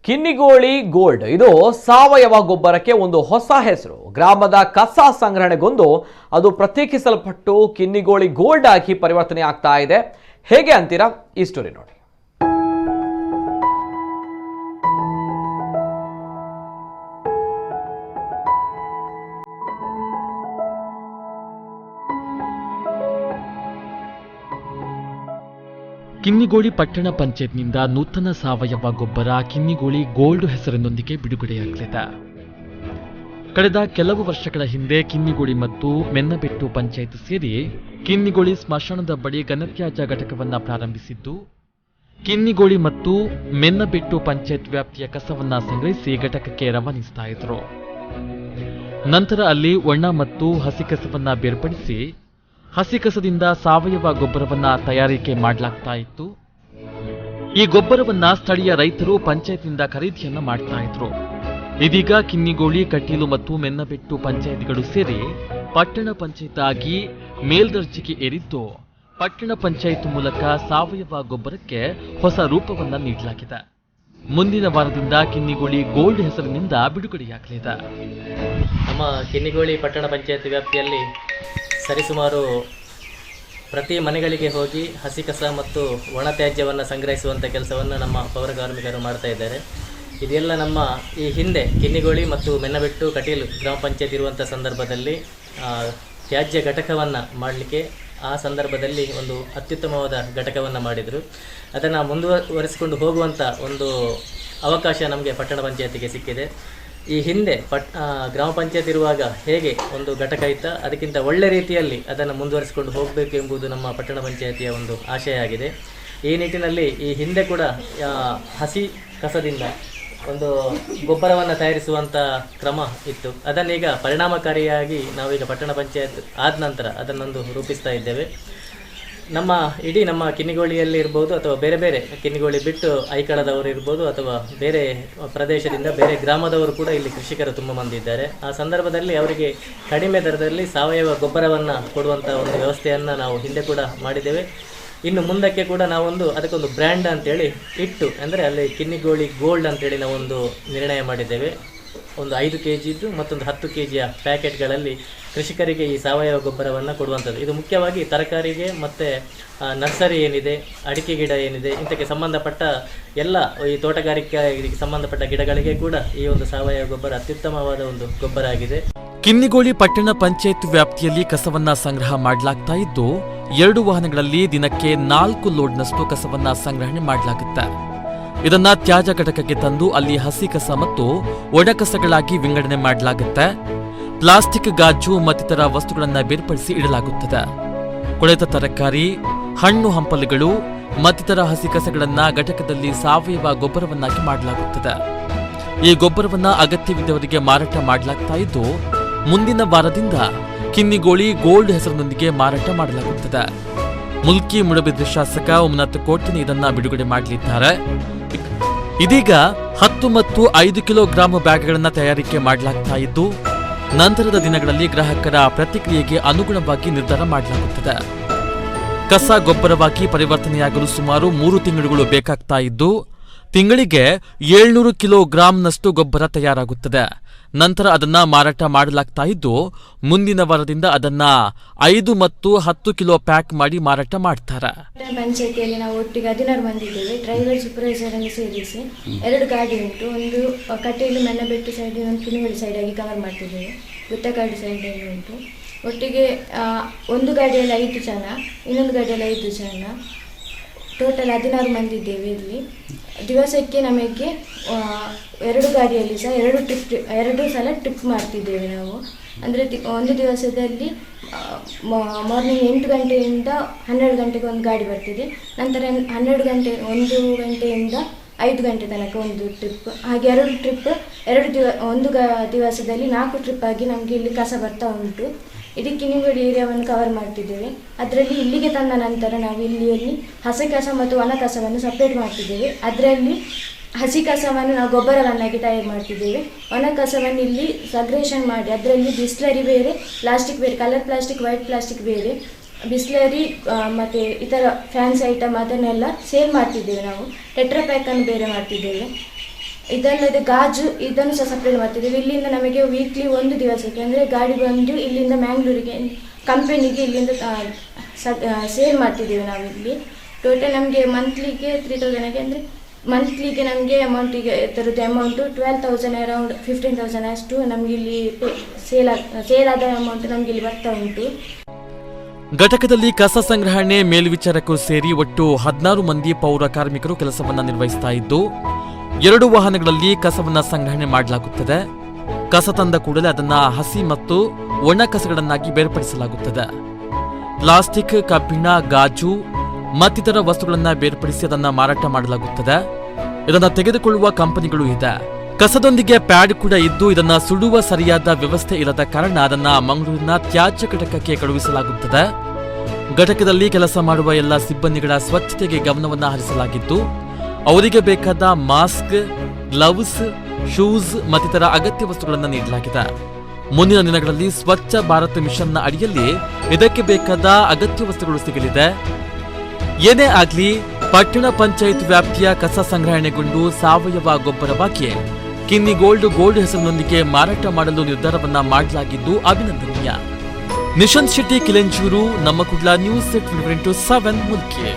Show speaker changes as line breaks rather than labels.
Kinnigoli gold ಇದು ಸಾವಯವ ಗೊಬ್ಬರಕ್ಕೆ ಒಂದು ಹೊಸ ಹೆಸರು. ಗ್ರಾಮದ ಕಸ ಸಂಗ್ರಹಣೆಗೊಂದು ಅದು ಪ್ರತ್ಯೇಕಿಸಲ್ಪಟ್ಟು ಕಿನ್ನಿಗೋಳಿ ಗೋಲ್ಡ್ ಆಗಿ ಪರಿವರ್ತನೆ ಆಗ್ತಾ ಇದೆ. ಹೇಗೆ ಅಂತೀರಾ? ಈ ಸ್ಟೋರಿ ನೋಡಿ.
ಕಿನ್ನಿಗೋಳಿ ಪಟ್ಟಣ ಪಂಚಾಯತ್ನಿಂದ ನೂತನ ಸಾವಯವ ಗೊಬ್ಬರ ಕಿನ್ನಿಗೋಳಿ ಗೋಲ್ಡ್ ಹೆಸರಿನೊಂದಿಗೆ ಬಿಡುಗಡೆಯಾಗಲಿದೆ. ಕಳೆದ ಕೆಲವು ವರ್ಷಗಳ ಹಿಂದೆ ಕಿನ್ನಿಗೋಳಿ ಮತ್ತು ಮೆನ್ನಬೆಟ್ಟು ಪಂಚಾಯತ್ ಸೇರಿ ಕಿನ್ನಿಗೋಳಿ ಸ್ಮಶಾನದ ಬಳಿ ಘನತ್ಯಾಜ್ಯ ಘಟಕವನ್ನು ಪ್ರಾರಂಭಿಸಿದ್ದು, ಕಿನ್ನಿಗೋಳಿ ಮತ್ತು ಮೆನ್ನಬೆಟ್ಟು ಪಂಚಾಯತ್ ವ್ಯಾಪ್ತಿಯ ಕಸವನ್ನ ಸಂಗ್ರಹಿಸಿ ಘಟಕಕ್ಕೆ ರವಾನಿಸ್ತಾ ಇದ್ರು. ನಂತರ ಅಲ್ಲಿ ಒಣ ಮತ್ತು ಹಸಿ ಕಸವನ್ನ ಬೇರ್ಪಡಿಸಿ ಹಸಿ ಕಸದಿಂದ ಸಾವಯವ ಗೊಬ್ಬರವನ್ನ ತಯಾರಿಕೆ ಮಾಡಲಾಗ್ತಾ ಇತ್ತು. ಈ ಗೊಬ್ಬರವನ್ನ ಸ್ಥಳೀಯ ರೈತರು ಪಂಚಾಯತ್ನಿಂದ ಖರೀದಿಯನ್ನ ಮಾಡ್ತಾ ಇದ್ರು. ಇದೀಗ ಕಿನ್ನಿಗೋಳಿ, ಕಟೀಲು ಮತ್ತು ಮೆನ್ನಬೆಟ್ಟು ಪಂಚಾಯತ್ಗಳು ಸೇರಿ ಪಟ್ಟಣ ಪಂಚಾಯತ್ ಆಗಿ ಮೇಲ್ದರ್ಜೆಗೆ ಏರಿದ್ದು, ಪಟ್ಟಣ ಪಂಚಾಯತ್ ಮೂಲಕ ಸಾವಯವ ಗೊಬ್ಬರಕ್ಕೆ ಹೊಸ ರೂಪವನ್ನ ನೀಡಲಾಗಿದೆ. ಮುಂದಿನ ವಾರದಿಂದ ಕಿನ್ನಿಗೋಳಿ ಗೋಲ್ಡ್ ಹೆಸರಿನಿಂದ ಬಿಡುಗಡೆಯಾಗಲಿದೆ.
ನಮ್ಮ ಕಿನ್ನಿಗೋಳಿ ಪಟ್ಟಣ ಪಂಚಾಯತ್ ವ್ಯಾಪ್ತಿಯಲ್ಲಿ ಸರಿಸುಮಾರು ಪ್ರತಿ ಮನೆಗಳಿಗೆ ಹೋಗಿ ಹಸಿ ಕಸ ಮತ್ತು ಒಣ ತ್ಯಾಜ್ಯವನ್ನು ಸಂಗ್ರಹಿಸುವಂಥ ಕೆಲಸವನ್ನು ನಮ್ಮ ಪೌರ ಕಾರ್ಮಿಕರು ಮಾಡ್ತಾ ಇದ್ದಾರೆ. ಇದೆಲ್ಲ ನಮ್ಮ ಈ ಹಿಂದೆ ಕಿನ್ನಿಗೋಳಿ ಮತ್ತು ಮೆನ್ನಬೆಟ್ಟು, ಕಟೀಲು ಗ್ರಾಮ ಪಂಚಾಯತ್ ಇರುವಂಥ ಸಂದರ್ಭದಲ್ಲಿ ತ್ಯಾಜ್ಯ ಘಟಕವನ್ನು ಮಾಡಲಿಕ್ಕೆ ಆ ಸಂದರ್ಭದಲ್ಲಿ ಒಂದು ಅತ್ಯುತ್ತಮವಾದ ಘಟಕವನ್ನು ಮಾಡಿದರು. ಅದನ್ನು ಮುಂದುವರಿಸಿಕೊಂಡು ಹೋಗುವಂಥ ಒಂದು ಅವಕಾಶ ನಮಗೆ ಪಟ್ಟಣ ಪಂಚಾಯತಿಗೆ ಸಿಕ್ಕಿದೆ. ಈ ಹಿಂದೆ ಗ್ರಾಮ ಪಂಚಾಯತ್ ಇರುವಾಗ ಹೇಗೆ ಒಂದು ಘಟಕ ಇತ್ತ, ಅದಕ್ಕಿಂತ ಒಳ್ಳೆ ರೀತಿಯಲ್ಲಿ ಅದನ್ನು ಮುಂದುವರಿಸಿಕೊಂಡು ಹೋಗಬೇಕು ಎಂಬುದು ನಮ್ಮ ಪಟ್ಟಣ ಪಂಚಾಯತಿಯ ಒಂದು ಆಶಯ ಆಗಿದೆ. ಈ ನಿಟ್ಟಿನಲ್ಲಿ ಈ ಹಿಂದೆ ಕೂಡ ಹಸಿ ಕಸದಿಂದ ಒಂದು ಗೊಬ್ಬರವನ್ನು ತಯಾರಿಸುವಂಥ ಕ್ರಮ ಇತ್ತು. ಅದನ್ನೀಗ ಪರಿಣಾಮಕಾರಿಯಾಗಿ ನಾವೀಗ ಪಟ್ಟಣ ಪಂಚಾಯತ್ ಆದ ನಂತರ ಅದನ್ನೊಂದು ರೂಪಿಸ್ತಾ ಇದ್ದೇವೆ. ನಮ್ಮ ಕಿನ್ನಿಗೋಳಿಯಲ್ಲಿ ಇರ್ಬೋದು ಅಥವಾ ಬೇರೆ ಬೇರೆ ಕಿನ್ನಿಗೋಳಿ ಬಿಟ್ಟು ಐಕಳದವರು ಇರ್ಬೋದು ಅಥವಾ ಬೇರೆ ಪ್ರದೇಶದಿಂದ ಬೇರೆ ಗ್ರಾಮದವರು ಕೂಡ ಇಲ್ಲಿ ಕೃಷಿಕರು ತುಂಬ ಮಂದಿ ಇದ್ದಾರೆ. ಆ ಸಂದರ್ಭದಲ್ಲಿ ಅವರಿಗೆ ಕಡಿಮೆ ದರದಲ್ಲಿ ಸಾವಯವ ಗೊಬ್ಬರವನ್ನು ಕೊಡುವಂಥ ಒಂದು ವ್ಯವಸ್ಥೆಯನ್ನು ನಾವು ಹಿಂದೆ ಕೂಡ ಮಾಡಿದ್ದೇವೆ. ಇನ್ನು ಮುಂದಕ್ಕೆ ಕೂಡ ಅದಕ್ಕೊಂದು ಬ್ರ್ಯಾಂಡ್ ಅಂತೇಳಿ ಇಟ್ಟು, ಅಂದರೆ ಅಲ್ಲಿ ಕಿನ್ನಿಗೋಳಿ ಗೋಲ್ಡ್ ಅಂತೇಳಿ ನಾವೊಂದು ನಿರ್ಣಯ ಮಾಡಿದ್ದೇವೆ. ಒಂದು 5 kgದ್ದು ಮತ್ತೊಂದು 10 kgಯ ಪ್ಯಾಕೆಟ್ಗಳಲ್ಲಿ ಕೃಷಿಕರಿಗೆ ಈ ಸಾವಯವ ಗೊಬ್ಬರವನ್ನು ಕೊಡುವಂಥದ್ದು. ಇದು ಮುಖ್ಯವಾಗಿ ತರಕಾರಿಗೆ ಮತ್ತು ನರ್ಸರಿ ಏನಿದೆ, ಅಡಿಕೆ ಗಿಡ ಏನಿದೆ, ಇಂಥಕ್ಕೆ ಸಂಬಂಧಪಟ್ಟ ಎಲ್ಲ ಈ ತೋಟಗಾರಿಕೆಗೆ ಸಂಬಂಧಪಟ್ಟ ಗಿಡಗಳಿಗೆ ಕೂಡ ಈ ಒಂದು ಸಾವಯವ ಗೊಬ್ಬರ ಅತ್ಯುತ್ತಮವಾದ ಒಂದು ಗೊಬ್ಬರ ಆಗಿದೆ.
ಕಿನ್ನಿಗೋಳಿ ಪಟ್ಟಣ ಪಂಚಾಯತ್ ವ್ಯಾಪ್ತಿಯಲ್ಲಿ ಕಸವನ್ನ ಸಂಗ್ರಹ ಮಾಡಲಾಗ್ತಾ ಇದ್ದು, 2 ವಾಹನಗಳಲ್ಲಿ ದಿನಕ್ಕೆ 4 ಲೋಡ್ನಷ್ಟು ಕಸವನ್ನ ಸಂಗ್ರಹಣೆ ಮಾಡಲಾಗುತ್ತೆ. ಇದನ್ನ ತ್ಯಾಜ್ಯ ಘಟಕಕ್ಕೆ ತಂದು ಅಲ್ಲಿ ಹಸಿ ಕಸ ಮತ್ತು ಒಣ ಕಸಗಳಾಗಿ ವಿಂಗಡಣೆ ಮಾಡಲಾಗುತ್ತೆ. ಪ್ಲಾಸ್ಟಿಕ್, ಗಾಜು ಮತ್ತಿತರ ವಸ್ತುಗಳನ್ನು ಬೇರ್ಪಡಿಸಿ ಇಡಲಾಗುತ್ತದೆ. ಕೊಳೆತ ತರಕಾರಿ, ಹಣ್ಣು ಹಂಪಲುಗಳು ಮತ್ತಿತರ ಹಸಿ ಕಸಗಳನ್ನ ಘಟಕದಲ್ಲಿ ಸಾವಯವ ಗೊಬ್ಬರವನ್ನಾಗಿ ಮಾಡಲಾಗುತ್ತದೆ. ಈ ಗೊಬ್ಬರವನ್ನ ಅಗತ್ಯವಿದ್ದವರಿಗೆ ಮಾರಾಟ ಮಾಡಲಾಗ್ತಾ ಇದ್ದು, ಮುಂದಿನ ವಾರದಿಂದ ಕಿನ್ನಿಗೋಳಿ ಗೋಲ್ಡ್ ಹೆಸರಿನೊಂದಿಗೆ ಮಾರಾಟ ಮಾಡಲಾಗುತ್ತದೆ. ಮುಲ್ಕಿ ಮುಡಬಿದ್ರಿ ಶಾಸಕ ಉಮನಾಥ್ ಕೋಟಿನ್ ಇದನ್ನ ಬಿಡುಗಡೆ ಮಾಡಲಿದ್ದಾರೆ. ಇದೀಗ 10 ಮತ್ತು 5 ಕಿಲೋಗ್ರಾಂ ಬ್ಯಾಗ್ಗಳನ್ನು ತಯಾರಿಕೆ ಮಾಡಲಾಗ್ತಾ ಇದ್ದು, ನಂತರದ ದಿನಗಳಲ್ಲಿ ಗ್ರಾಹಕರ ಪ್ರತಿಕ್ರಿಯೆಗೆ ಅನುಗುಣವಾಗಿ ನಿರ್ಧಾರ ಮಾಡಲಾಗುತ್ತದೆ. ಕಸ ಗೊಬ್ಬರವಾಗಿ ಪರಿವರ್ತನೆಯಾಗಲು ಸುಮಾರು 3 ತಿಂಗಳುಗಳು ಬೇಕಾಗ್ತಾ ಇದ್ದು, ತಿಂಗಳಿಗೆ 700 ಕಿಲೋಗ್ರಾಂನಷ್ಟು ಗೊಬ್ಬರ ತಯಾರಾಗುತ್ತದೆ. ನಂತರ ಅದನ್ನ ಮಾರಾಟ ಮಾಡಲಾಗ್ತಾ ಇದ್ದು, ಮುಂದಿನ ವಾರದಿಂದ ಅದನ್ನ 5 ಮತ್ತು 10 ಕಿಲೋ ಪ್ಯಾಕ್ ಮಾಡಿ ಮಾರಾಟ ಮಾಡ್ತಾರೆ.
ಪಂಚಾಯತಿಯಲ್ಲಿ ನಾವು ಒಟ್ಟಿಗೆ 16 ಮಂದಿ ಇದ್ದೇವೆ. ಡ್ರೈವರ್, ಸೂಪರ್ವೈಸರ್ ಅನ್ನು ಸೇರಿಸಿ 2 ಗಾಡಿ ಉಂಟು. ಒಂದು ಕಟೀಲು ಮೆನ್ನಬೆಟ್ಟು ಸೈಡ್, ಒಂದು ಕಿನ್ನಿಗೋಳಿ ಸೈಡ್ ಆಗಿ ಕವರ್ ಮಾಡ್ತಿದ್ದೇವೆ. ಗುತ್ತಕಾಡು ಸೈಡ್ ಉಂಟು. ಒಟ್ಟಿಗೆ ಒಂದು ಗಾಡಿಯಲ್ಲಿ 5 ಜನ, ಇನ್ನೊಂದು ಗಾಡಿಯಲ್ಲಿ 5 ಜನ, ಟೋಟಲ್ 16 ಮಂದಿ ಇದ್ದೇವೆ. ಇಲ್ಲಿ ದಿವಸಕ್ಕೆ ನಮಗೆ 2 ಗಾಡಿಯಲ್ಲಿ ಸಹ 2 ಸಲ ಟ್ರಿಪ್ ಮಾಡ್ತಿದ್ದೇವೆ ನಾವು. ಅಂದರೆ ಒಂದು ದಿವಸದಲ್ಲಿ ಮಾರ್ನಿಂಗ್ 8 ಗಂಟೆಯಿಂದ 12 ಗಂಟೆಗೆ ಒಂದು ಗಾಡಿ ಬರ್ತಿದೆ. ನಂತರ 1 ಗಂಟೆಯಿಂದ 5 ಗಂಟೆ ತನಕ ಒಂದು ಟ್ರಿಪ್. ಹಾಗೆ 2 ಟ್ರಿಪ್, ಒಂದು ದಿವಸದಲ್ಲಿ 4 ಟ್ರಿಪ್ ಆಗಿ ನಮಗೆ ಇಲ್ಲಿ ಕಸ ಬರ್ತಾ ಉಂಟು. ಇಡೀ ಕಿನ್ನಿಗೋಳಿ ಏರಿಯಾವನ್ನು ಕವರ್ ಮಾಡ್ತಿದ್ದೇವೆ. ಅದರಲ್ಲಿ ಇಲ್ಲಿಗೆ ತಂದ ನಂತರ ನಾವು ಇಲ್ಲಿ ಹಸಿ ಕಸ ಮತ್ತು ಒಣ ಕಸವನ್ನು ಸಪ್ರೇಟ್ ಮಾಡ್ತಿದ್ದೇವೆ. ಅದರಲ್ಲಿ ಹಸಿ ಕಸವನ್ನು ನಾವು ಗೊಬ್ಬರವನ್ನಾಗಿ ತಯಾರು ಮಾಡ್ತಿದ್ದೇವೆ. ಒಣ ಕಸವನ್ನು ಇಲ್ಲಿ ಸಗ್ರೇಷನ್ ಮಾಡಿ ಅದರಲ್ಲಿ ಬಿಸ್ಲರಿ ಬೇರೆ, ಪ್ಲಾಸ್ಟಿಕ್ ಬೇರೆ, ಕಲರ್ ಪ್ಲಾಸ್ಟಿಕ್, ವೈಟ್ ಪ್ಲಾಸ್ಟಿಕ್ ಬೇರೆ, ಬಿಸ್ಲರಿ ಮತ್ತು ಇತರ ಫ್ಯಾನ್ಸಿ ಐಟಮ್ ಅದನ್ನೆಲ್ಲ ಸೇಲ್ ಮಾಡ್ತಿದ್ದೇವೆ. ನಾವು ಟೆಟ್ರಾ ಪ್ಯಾಕನ್ನು ಬೇರೆ ಮಾಡ್ತಿದ್ದೇವೆ. ಇದಲ್ಲದೆ ಗಾಜು ಇದನ್ನು ಸಹ ಸಪ್ಲೈ ಮಾಡ್ತಿದ್ದೇವೆ. ಇಲ್ಲಿಂದ ನಮಗೆ ವೀಕ್ಲಿ ಒಂದು ದಿವಸಕ್ಕೆ ಅಂದರೆ ಗಾಡಿ ಬಂದು ಇಲ್ಲಿಂದ ಮ್ಯಾಂಗ್ಳೂರಿಗೆ ಕಂಪೆನಿಗೆ ಇಲ್ಲಿಂದ ಸೇಲ್ ಮಾಡ್ತಿದ್ದೇವೆ ನಾವು. ಇಲ್ಲಿ ಟೋಟಲ್ ನಮಗೆ ಮಂತ್ಲಿಗೆ 3000 ಅಂದರೆ ಮಂತ್ಲಿಗೆ ನಮಗೆ ಅಮೌಂಟಿಗೆ ಥರದ್ದು ಅಮೌಂಟು 12,000 ಅರೌಂಡ್ 15,000 ಅಷ್ಟು ನಮಗೆ ಇಲ್ಲಿ ಸೇಲ್ ಆದ ಅಮೌಂಟ್ ನಮಗೆ ಇಲ್ಲಿ ಬರ್ತಾ ಉಂಟು.
ಘಟಕದಲ್ಲಿ ಕಸ ಸಂಗ್ರಹಣೆ ಮೇಲ್ವಿಚಾರಕರು ಸೇರಿ ಒಟ್ಟು 16 ಮಂದಿ ಪೌರ ಕಾರ್ಮಿಕರು ಕೆಲಸವನ್ನ ನಿರ್ವಹಿಸ್ತಾ ಇದ್ದು 2 ವಾಹನಗಳಲ್ಲಿ ಕಸವನ್ನ ಸಂಗ್ರಹಣೆ ಮಾಡಲಾಗುತ್ತದೆ. ಕಸ ತಂದ ಕೂಡಲೇ ಅದನ್ನ ಹಸಿ ಮತ್ತು ಒಣ ಕಸಗಳನ್ನಾಗಿ ಬೇರ್ಪಡಿಸಲಾಗುತ್ತದೆ. ಪ್ಲಾಸ್ಟಿಕ್, ಕಬ್ಬಿಣ, ಗಾಜು ಮತ್ತಿತರ ವಸ್ತುಗಳನ್ನ ಬೇರ್ಪಡಿಸಿ ಅದನ್ನ ಮಾರಾಟ ಮಾಡಲಾಗುತ್ತದೆ. ಇದನ್ನ ತೆಗೆದುಕೊಳ್ಳುವ ಕಂಪನಿಗಳು ಇದೆ. ಕಸದೊಂದಿಗೆ ಪ್ಯಾಡ್ ಕೂಡ ಇದ್ದು ಇದನ್ನ ಸುಡುವ ಸರಿಯಾದ ವ್ಯವಸ್ಥೆ ಇಲ್ಲದ ಕಾರಣ ಅದನ್ನ ಮಂಗಳೂರಿನ ತ್ಯಾಜ್ಯ ಘಟಕಕ್ಕೆ ಕಳುಹಿಸಲಾಗುತ್ತದೆ. ಘಟಕದಲ್ಲಿ ಕೆಲಸ ಮಾಡುವ ಎಲ್ಲ ಸಿಬ್ಬಂದಿಗಳ ಸ್ವಚ್ಛತೆಗೆ ಗಮನವನ್ನ ಹರಿಸಲಾಗಿದ್ದು ಅವರಿಗೆ ಬೇಕಾದ ಮಾಸ್ಕ್, ಗ್ಲೌಸ್, ಶೂಸ್ ಮತ್ತಿತರ ಅಗತ್ಯ ವಸ್ತುಗಳನ್ನು ನೀಡಲಾಗಿದೆ. ಮುಂದಿನ ದಿನಗಳಲ್ಲಿ ಸ್ವಚ್ಛ ಭಾರತ್ ಮಿಷನ್ನ ಅಡಿಯಲ್ಲಿ ಇದಕ್ಕೆ ಬೇಕಾದ ಅಗತ್ಯ ವಸ್ತುಗಳು ಸಿಗಲಿದೆ. ಏನೇ ಆಗಲಿ ಪಟ್ಟಣ ಪಂಚಾಯತ್ ವ್ಯಾಪ್ತಿಯ ಕಸ ಸಂಗ್ರಹಣೆಗೊಂಡು ಸಾವಯವ ಗೊಬ್ಬರವಾಗಿ ಕಿನ್ನಿಗೋಲ್ಡ್ ಹೆಸರಿನೊಂದಿಗೆ ಮಾರಾಟ ಮಾಡಲು ನಿರ್ಧಾರವನ್ನ ಮಾಡಲಾಗಿದ್ದು ಅಭಿನಂದನೀಯ. ನಿಶಾಂತ್ ಶೆಟ್ಟಿ, ಕಿಲೆಂಚೂರು, ನಮ್ಮ ಕುಡ್ಲ ನ್ಯೂಸ್ 24/7 ಮುಲ್ಕಿ.